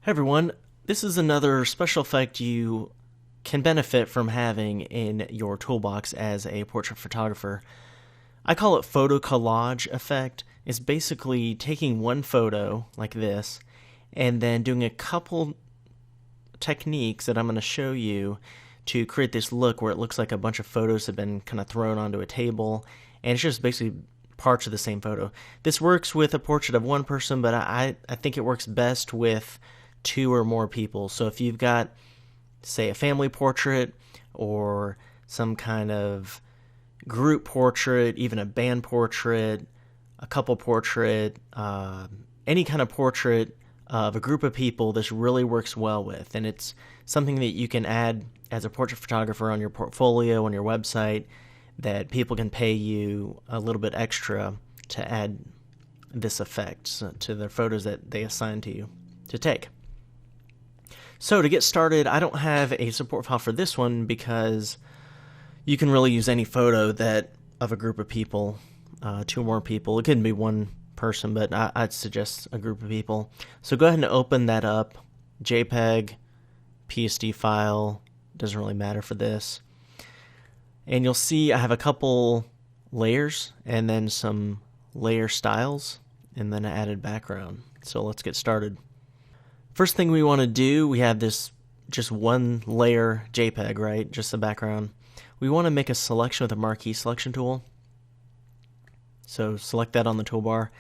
Hey everyone, this is another special effect you can benefit from having in your toolbox as a portrait photographer. I call it photo collage effect. It's basically taking one photo like this and then doing a couple techniques that I'm going to show you to create this look where it looks like a bunch of photos have been kind of thrown onto a table, and it's just basically parts of the same photo. This works with a portrait of one person, but I think it works best with two or more people. So if you've got, say, a family portrait or some kind of group portrait, even a band portrait, a couple portrait, any kind of portrait of a group of people, this really works well with. And it's something that you can add as a portrait photographer on your portfolio, on your website, that people can pay you a little bit extra to add this effect to their photos that they assign to you to take. So to get started, I don't have a support file for this one because you can really use any photo that of a group of people, two or more people. It couldn't be one person, but I'd suggest a group of people. So go ahead and open that up. JPEG, PSD file, doesn't really matter for this. And you'll see I have a couple layers and then some layer styles and then an added background. So let's get started. First thing we want to do, we have this just one layer JPEG, right? Just the background. We want to make a selection with the marquee selection tool. So select that on the toolbar.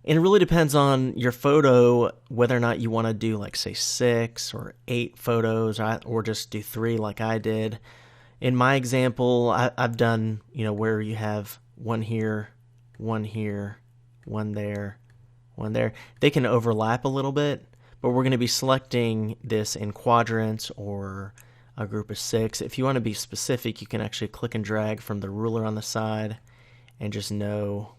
And it really depends on your photo, whether or not you want to do like say 6 or 8 photos or just do 3 like I did. In my example, I've done, where you have one here, one there, one there. They can overlap a little bit, but we're going to be selecting this in quadrants or a group of 6. If you want to be specific, you can actually click and drag from the ruler on the side and just know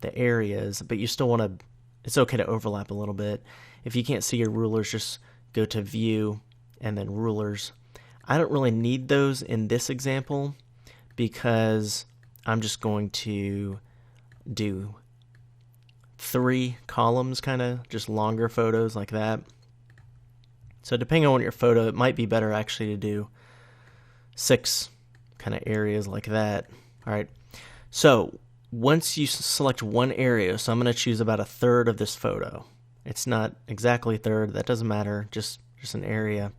the areas, but you still want to, it's okay to overlap a little bit. If you can't see your rulers, just go to View and then Rulers. I don't really need those in this example because I'm just going to do 3 columns, kind of just longer photos like that. So depending on your photo, it might be better actually to do 6 kind of areas like that. All right. So once you select one area, so I'm going to choose about 1/3 of this photo. It's not exactly 1/3. That doesn't matter. Just an area.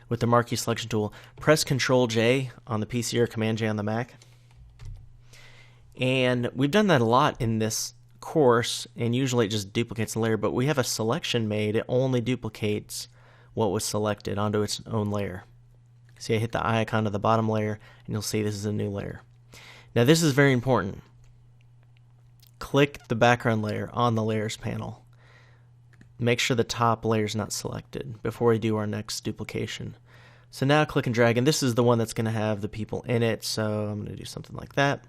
With the marquee selection tool, press Control-J on the PC or Command-J on the Mac. And we've done that a lot in this course, and usually it just duplicates the layer, but we have a selection made. It only duplicates what was selected onto its own layer. See, I hit the icon of the bottom layer, and you'll see this is a new layer. Now this is very important. Click the background layer on the layers panel. Make sure the top layer is not selected before we do our next duplication. So now click and drag, and this is the one that's going to have the people in it, so I'm going to do something like that.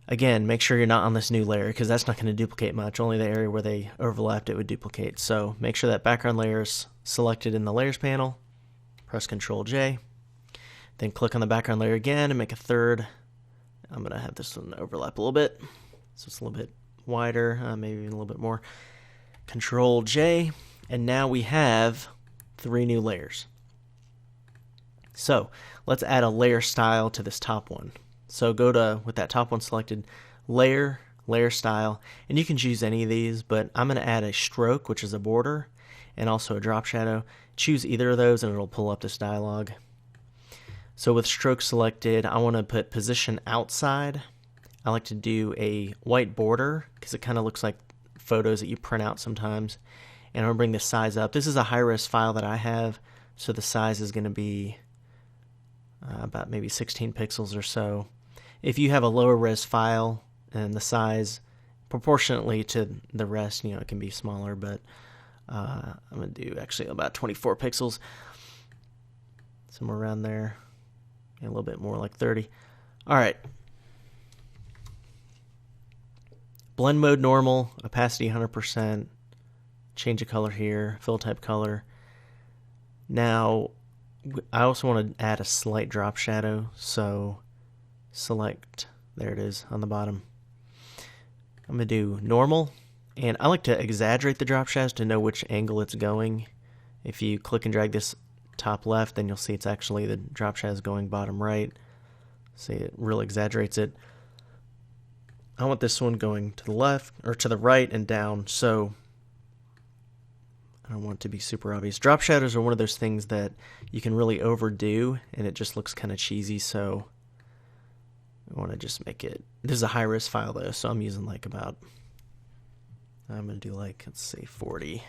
Again, make sure you're not on this new layer because that's not going to duplicate much. Only the area where they overlapped it would duplicate. So make sure that background layer is selected in the layers panel. Press Control-J. Then click on the background layer again and make a 1/3. I'm going to have this one overlap a little bit, so it's a little bit wider, maybe even a little bit more. Control-J, and now we have 3 new layers. So let's add a layer style to this top one. So go to, with that top one selected, layer style, and you can choose any of these, but I'm going to add a stroke, which is a border, and also a drop shadow. Choose either of those and it'll pull up this dialog. So with stroke selected, I want to put position outside. I like to do a white border because it kind of looks like photos that you print out sometimes. And I'm going to bring the size up. This is a high-res file that I have, so the size is going to be about maybe 16 pixels or so. If you have a lower res file and the size proportionately to the rest, it can be smaller, but I'm going to do actually about 24 pixels, somewhere around there, and a little bit more like 30. All right. Blend mode normal, opacity 100%, change of color here, fill type color. Now, I also want to add a slight drop shadow, so select, there it is on the bottom. I'm going to do normal, And I like to exaggerate the drop shadows to know which angle it's going. If you click and drag this top left, then you'll see it's actually the drop shadows going bottom right. See, it really exaggerates it. I want this one going to the left, or to the right and down, so I don't want it to be super obvious. Drop shadows are one of those things that you can really overdo, and it just looks kind of cheesy, so I want to just make it... This is a high-res file, though, so I'm using like about... I'm going to do like, let's say 40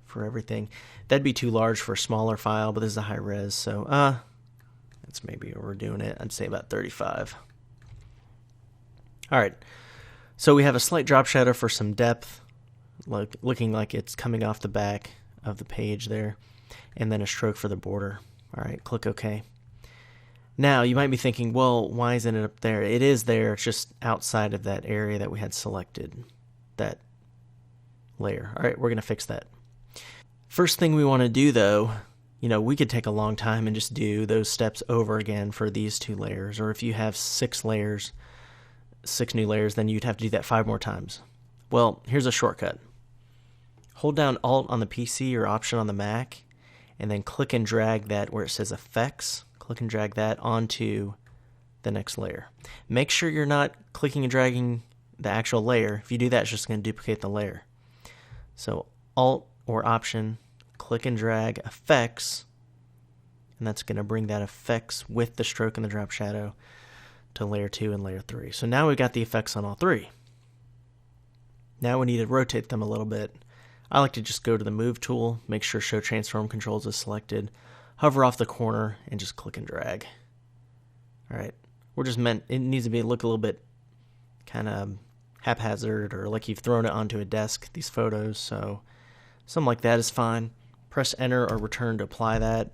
for everything. That'd be too large for a smaller file, but this is a high-res, so that's maybe overdoing it. I'd say about 35. All right, so we have a slight drop shadow for some depth, like looking like it's coming off the back of the page there, and then a stroke for the border. All right, click OK. Now, you might be thinking, well, why isn't it up there? It is there, it's just outside of that area that we had selected, that layer. All right, we're going to fix that. First thing we want to do, though, we could take a long time and just do those steps over again for these 2 layers, or if you have 6 layers, 6 new layers, then you'd have to do that 5 more times. Well, here's a shortcut. Hold down Alt on the PC or Option on the Mac, and then click and drag that where it says Effects. Click and drag that onto the next layer. Make sure you're not clicking and dragging the actual layer. If you do that, it's just going to duplicate the layer. So Alt or Option, click and drag Effects, and that's going to bring that effects with the stroke and the drop shadow to layer 2 and layer 3. So now we've got the effects on all 3. Now we need to rotate them a little bit. I like to just go to the Move tool, make sure Show Transform Controls is selected, hover off the corner, and just click and drag. All right, it needs to look a little bit kind of haphazard, or like you've thrown it onto a desk, these photos, so something like that is fine. Press Enter or Return to apply that.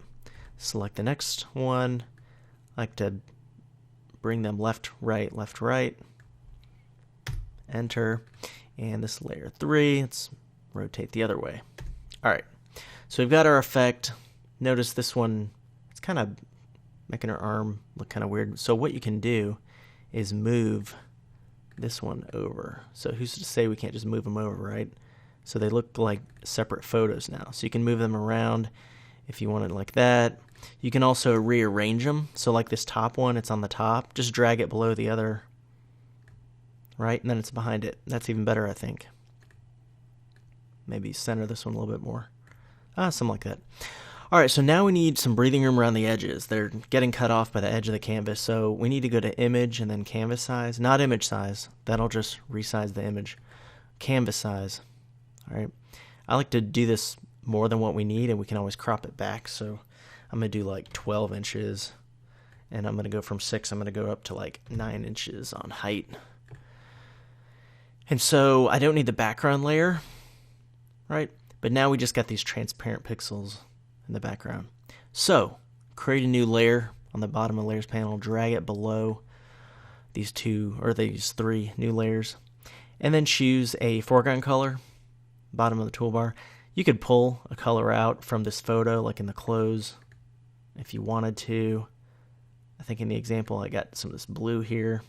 Select the next one. I like to bring them left, right, enter, and this layer 3, let's rotate the other way. All right, so we've got our effect. Notice this one, it's kind of making her arm look kind of weird. So what you can do is move this one over. So who's to say we can't just move them over, right? So they look like separate photos now. So you can move them around if you want it like that. You can also rearrange them. So like this top one, it's on the top. Just drag it below the other, right? And then it's behind it. That's even better, I think. Maybe center this one a little bit more. Something like that. All right, so now we need some breathing room around the edges. They're getting cut off by the edge of the canvas, so we need to go to Image and then Canvas Size. Not Image Size. That'll just resize the image. Canvas Size. All right. I like to do this more than what we need, and we can always crop it back. So I'm going to do like 12 inches, and I'm going to go from 6, I'm going to go up to like 9 inches on height. And so I don't need the background layer, right? But now we just got these transparent pixels in the background. So create a new layer on the bottom of the layers panel, drag it below these 3 new layers, and then choose a foreground color, bottom of the toolbar. You could pull a color out from this photo, like in the close, if you wanted to. I think in the example I got some of this blue here.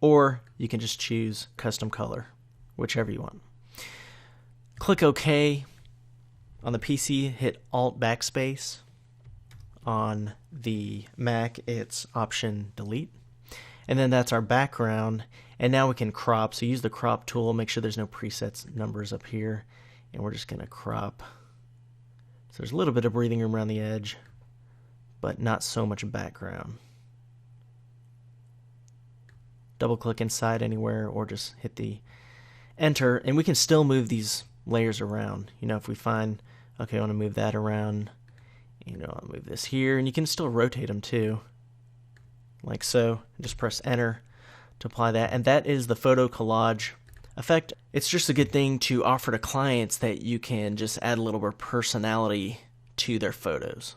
Or you can just choose custom color, whichever you want. Click OK. On the PC, hit Alt Backspace. On the Mac, it's Option Delete. And then that's our background. And now we can crop. So use the crop tool. Make sure there's no presets numbers up here. And we're just going to crop. So there's a little bit of breathing room around the edge, but not so much background. Double click inside anywhere, or just hit the Enter. And we can still move these layers around. If we find, okay, I want to move that around. I'll move this here. And you can still rotate them too, like so. Just press Enter to apply that. And that is the photo collage effect. It's just a good thing to offer to clients that you can just add a little bit of personality to their photos.